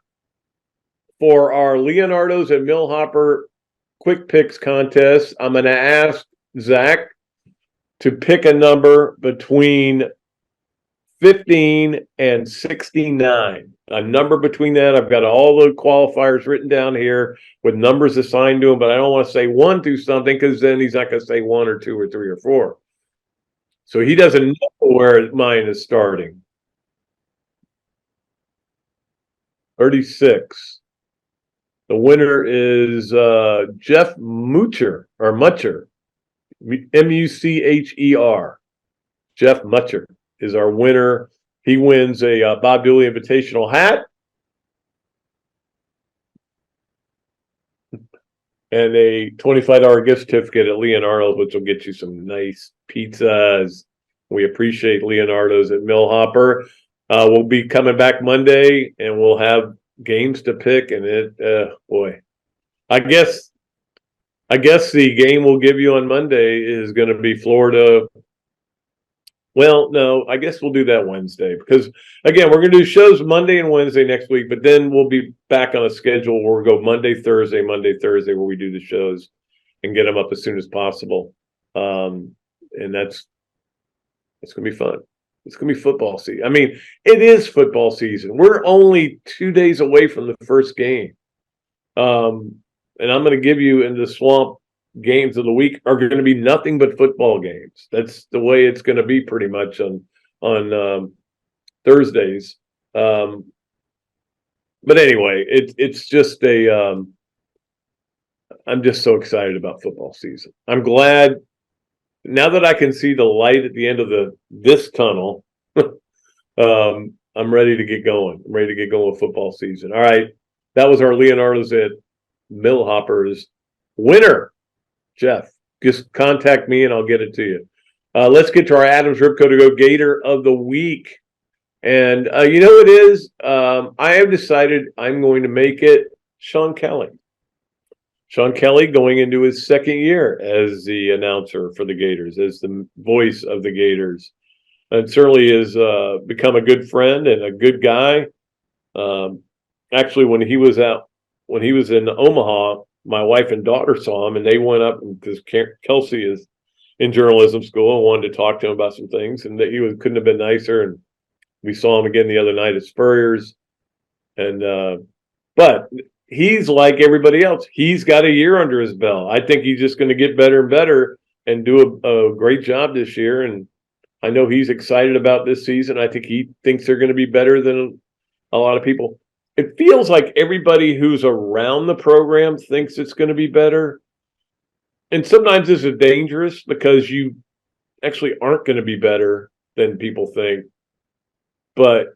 for our Leonardo's and Millhopper Quick Picks contest. I'm going to ask Zach to pick a number between 15 and 69. A number between that. I've got all the qualifiers written down here with numbers assigned to him, but I don't want to say 1 through something because then he's not going to say 1 or 2 or 3 or 4. So he doesn't know where mine is starting. 36. The winner is Jeff Mutcher. Mucher. Jeff Mutcher is our winner. He wins a Bob Dooley Invitational hat and a $25 gift certificate at Leonardo, which will get you some nice pizzas. We appreciate Leonardo's at Millhopper. We'll be coming back Monday, and we'll have games to pick. And boy, I guess the game we'll give you on Monday is going to be Florida. Well, no, I guess we'll do that Wednesday because, again, we're going to do shows Monday and Wednesday next week, but then we'll be back on a schedule where we'll go Monday, Thursday, where we do the shows and get them up as soon as possible. And that's going to be fun. It's going to be football season. I mean, it is football season. We're only 2 days away from the first game. And I'm going to give you in the swamp games of the week are going to be nothing but football games. That's the way it's going to be pretty much on Thursdays. But anyway, it's just I'm just so excited about football season. I'm glad now that I can see the light at the end of this tunnel. I'm ready to get going. I'm ready to get going with football season. All right. That was our Leonardo's at Millhopper's winner. Jeff, just contact me and I'll get it to you. Let's get to our Adams Ripco to Go Gator of the Week. And you know what it is? I have decided I'm going to make it Sean Kelly. Sean Kelly going into his second year as the announcer for the Gators, as the voice of the Gators. And certainly has become a good friend and a good guy. Actually, when he was in Omaha, my wife and daughter saw him, and they went up because Kelsey is in journalism school and wanted to talk to him about some things, and that couldn't have been nicer. And we saw him again the other night at Spurrier's. And but he's like everybody else. He's got a year under his belt. I think he's just going to get better and better and do a great job this year. And I know he's excited about this season. I think he thinks they're going to be better than a lot of people. It feels like everybody who's around the program thinks it's going to be better. And sometimes this is dangerous because you actually aren't going to be better than people think. But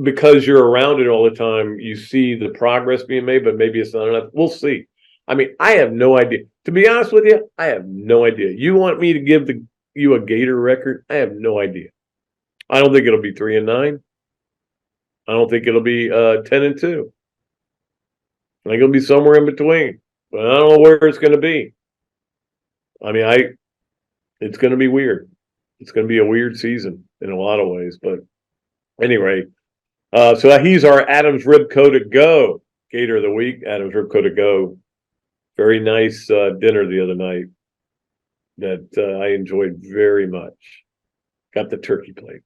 because you're around it all the time, you see the progress being made, but maybe it's not enough. We'll see. I mean, I have no idea. To be honest with you, I have no idea. You want me to give you a Gator record? I have no idea. I don't think it'll be 3-9. I don't think it'll be 10-2. I think it'll be somewhere in between. But I don't know where it's going to be. I mean, it's going to be weird. It's going to be a weird season in a lot of ways. But anyway, so he's our Adams Ribco to Go Gator of the Week. Adams Ribco to Go. Very nice dinner the other night that I enjoyed very much. Got the turkey plate.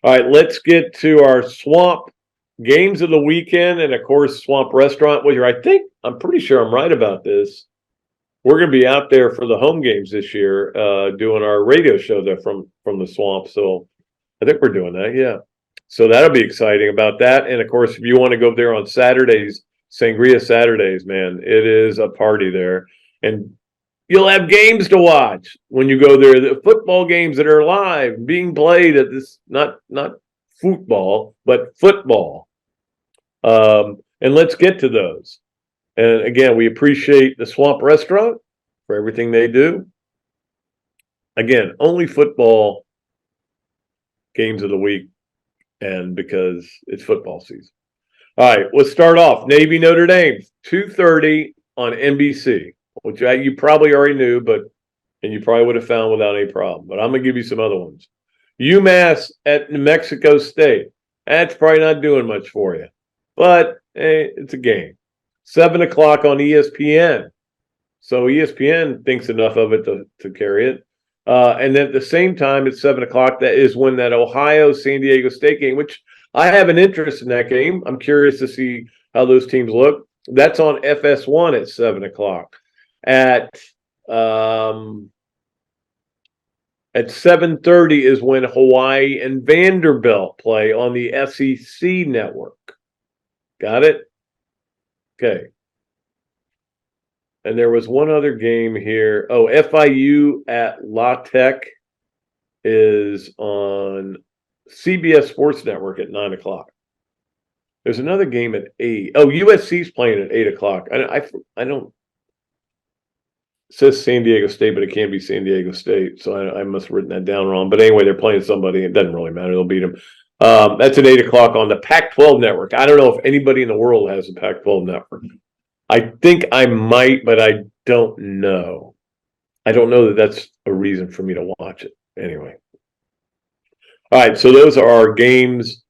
All right, let's get to our Swamp games of the weekend, and of course, Swamp Restaurant. I'm pretty sure I'm right about this. We're going to be out there for the home games this year, doing our radio show there from the Swamp. So I think we're doing that, yeah. So that'll be exciting about that. And of course, if you want to go there on Saturdays, Sangria Saturdays, man, it is a party there, and you'll have games to watch when you go there. The football games that are live being played at this, not football, but football. And let's get to those. And again, we appreciate the Swamp Restaurant for everything they do. Again, only football games of the week, and because it's football season. All right, let's start off. Navy Notre Dame, 2:30 on NBC. Which you probably already knew, and you probably would have found without any problem. But I'm going to give you some other ones. UMass at New Mexico State. That's probably not doing much for you. But it's a game. 7 o'clock on ESPN. So ESPN thinks enough of it to carry it. And then at the same time, at 7 o'clock, that is when that Ohio-San Diego State game, which I have an interest in that game. I'm curious to see how those teams look. That's on FS1 at 7 o'clock. At 7:30 is when Hawaii and Vanderbilt play on the SEC network. Got it? Okay. And there was one other game here. Oh, FIU at La Tech is on CBS Sports Network at 9:00. There's another game at 8. Oh, USC's playing at 8:00. I don't. It says San Diego State, but it can't be San Diego State. So I must have written that down wrong. But anyway, they're playing somebody. It doesn't really matter. They'll beat them. That's at 8:00 on the Pac-12 network. I don't know if anybody in the world has a Pac-12 network. I think I might, but I don't know. I don't know that that's a reason for me to watch it. Anyway. All right, so those are our games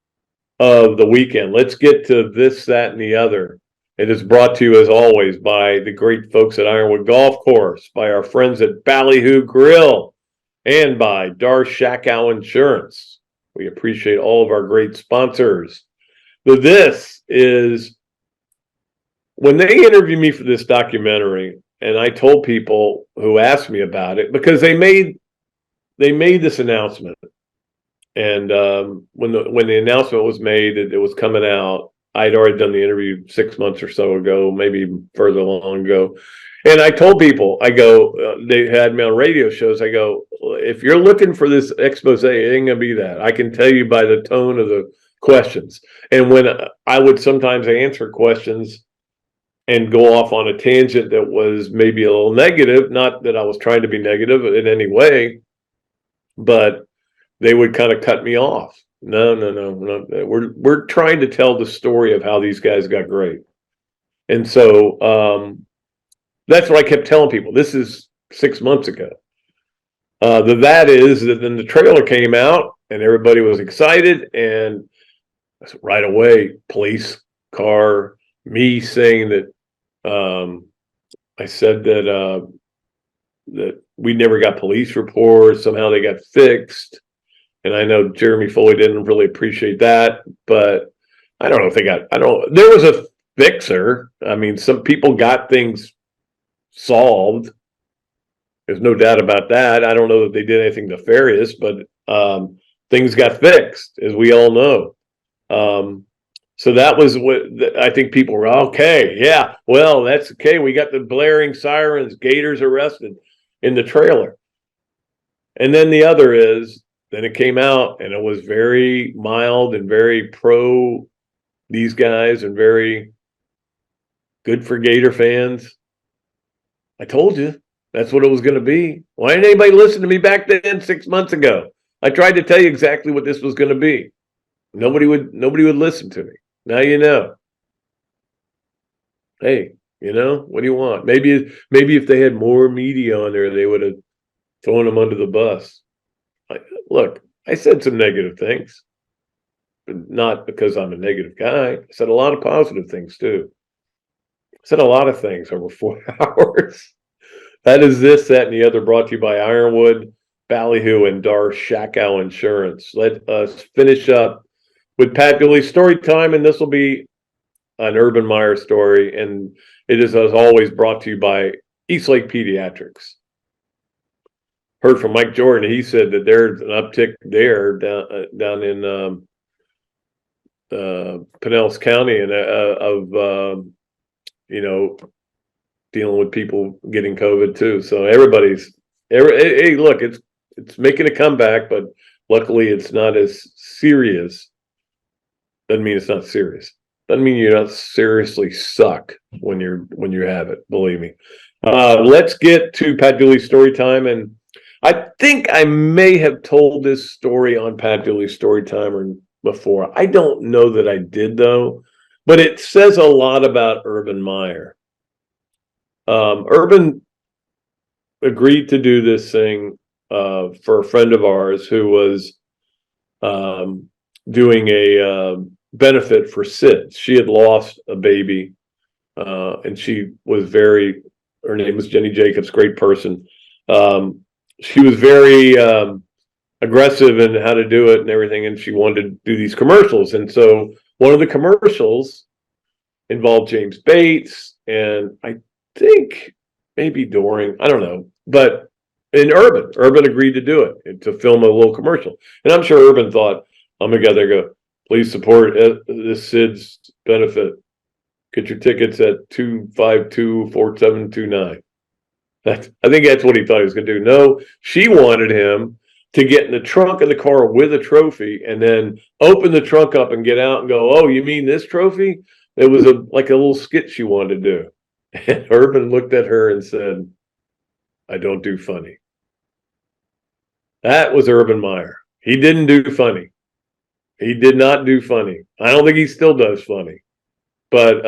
of the weekend. Let's get to this, that, and the other. It is brought to you, as always, by the great folks at Ironwood Golf Course, by our friends at Ballyhoo Grill, and by Dar Shakow Insurance. We appreciate all of our great sponsors. This is, when they interviewed me for this documentary, and I told people who asked me about it, because they made this announcement. And when the announcement was made, it was coming out. I'd already done the interview 6 months or so ago, maybe even further along ago. And I told people, I go, they had me on radio shows. I go, if you're looking for this expose, it ain't gonna be that. I can tell you by the tone of the questions. And when I would sometimes answer questions and go off on a tangent that was maybe a little negative, not that I was trying to be negative in any way, but they would kind of cut me off. No. We're trying to tell the story of how these guys got great. And so that's what I kept telling people. This is 6 months ago. That is that then the trailer came out and everybody was excited, and right away, police car, me saying that I said that we never got police reports, somehow they got fixed. And I know Jeremy Foley didn't really appreciate that, but I don't know if there was a fixer. I mean, some people got things solved. There's no doubt about that. I don't know that they did anything nefarious, but things got fixed, as we all know. So that was what I think people were, okay, yeah, well, that's okay. We got the blaring sirens, Gators arrested in the trailer. And then the other is, then it came out and it was very mild and very pro these guys and very good for Gator fans. I told you that's what it was going to be. Why didn't anybody listen to me back then 6 months ago? I tried to tell you exactly what this was going to be. Nobody would listen to me. Now you know. Hey, what do you want? Maybe if they had more media on there, they would have thrown them under the bus. Look, I said some negative things, but not because I'm a negative guy. I said a lot of positive things too. I said a lot of things over 4 hours. That is this, that, and the other, brought to you by Ironwood, Ballyhoo, and Dar Shakow Insurance. Let us finish up with Pat Dooley's story time, and this will be an Urban Meyer story, and it is, as always, brought to you by Eastlake Pediatrics. Heard from Mike Jordan. He said that there's an uptick there down in Pinellas County and of dealing with people getting COVID too. So hey, look, it's making a comeback, but luckily it's not as serious. Doesn't mean it's not serious. Doesn't mean you don't seriously suck when you have it. Believe me. Let's get to Pat Dooley's story time, and I think I may have told this story on Pat Dooley's Storytime or before. I don't know that I did, though, but it says a lot about Urban Meyer. Urban agreed to do this thing for a friend of ours who was doing a benefit for SIDS. She had lost a baby, and she was her name was Jenny Jacobs, great person. She was very aggressive in how to do it and everything, and she wanted to do these commercials. And so one of the commercials involved James Bates, and I think maybe Doring, I don't know, but in Urban agreed to do it, to film a little commercial. And I'm sure Urban thought, I'm gonna go there, please support this SIDS benefit Get your tickets at 252-4729. I think that's what he thought he was going to do. No, she wanted him to get in the trunk of the car with a trophy and then open the trunk up and get out and go, oh, you mean this trophy? It was like a little skit she wanted to do. And Urban looked at her and said, I don't do funny. That was Urban Meyer. He didn't do funny. He did not do funny. I don't think he still does funny. But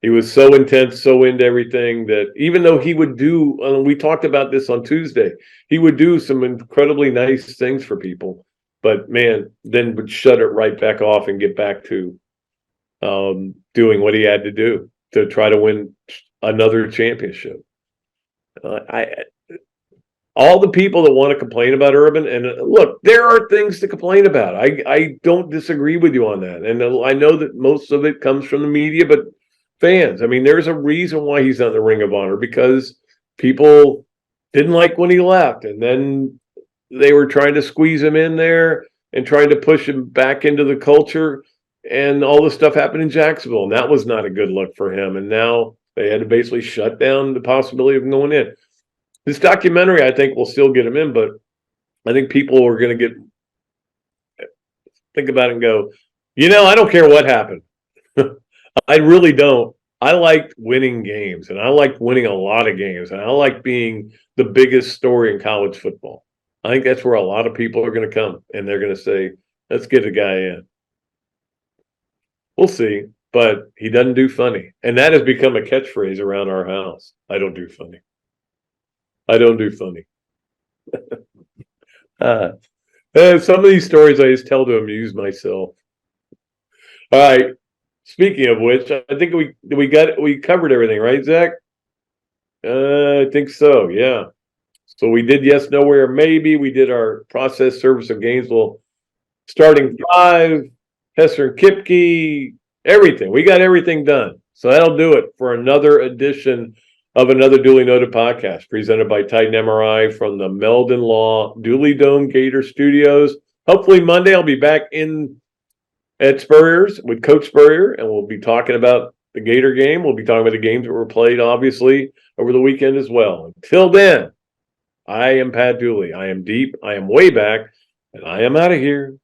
he was so intense, so into everything that even though he would do, we talked about this on Tuesday, he would do some incredibly nice things for people, but man, then would shut it right back off and get back to doing what he had to do to try to win another championship. All the people that want to complain about Urban, and look, there are things to complain about. I don't disagree with you on that. And I know that most of it comes from the media, but fans, I mean, there's a reason why he's on the Ring of Honor, because people didn't like when he left. And then they were trying to squeeze him in there and trying to push him back into the culture. And all this stuff happened in Jacksonville. And that was not a good look for him. And now they had to basically shut down the possibility of going in. This documentary, I think, will still get him in, but I think people are going to think about it and go, I don't care what happened. I really don't. I liked winning games, and I liked winning a lot of games, and I like being the biggest story in college football. I think that's where a lot of people are going to come, and they're going to say, let's get a guy in. We'll see, but he doesn't do funny. And that has become a catchphrase around our house. I don't do funny. I don't do funny. Some of these stories I just tell to amuse myself. All right. Speaking of which, I think we covered everything, right, Zach? I think so. Yeah. So we did yes, nowhere, maybe. We did our process service of Gainesville, starting 5, Hesser and Kipke, everything. We got everything done. So that'll do it for another edition of another Dooley Noted podcast presented by Titan MRI from the Meldon Law Dooley Dome Gator Studios. Hopefully Monday I'll be back at Spurrier's with Coach Spurrier, and we'll be talking about the Gator game. We'll be talking about the games that were played, obviously, over the weekend as well. Until then, I am Pat Dooley. I am deep. I am way back, and I am out of here.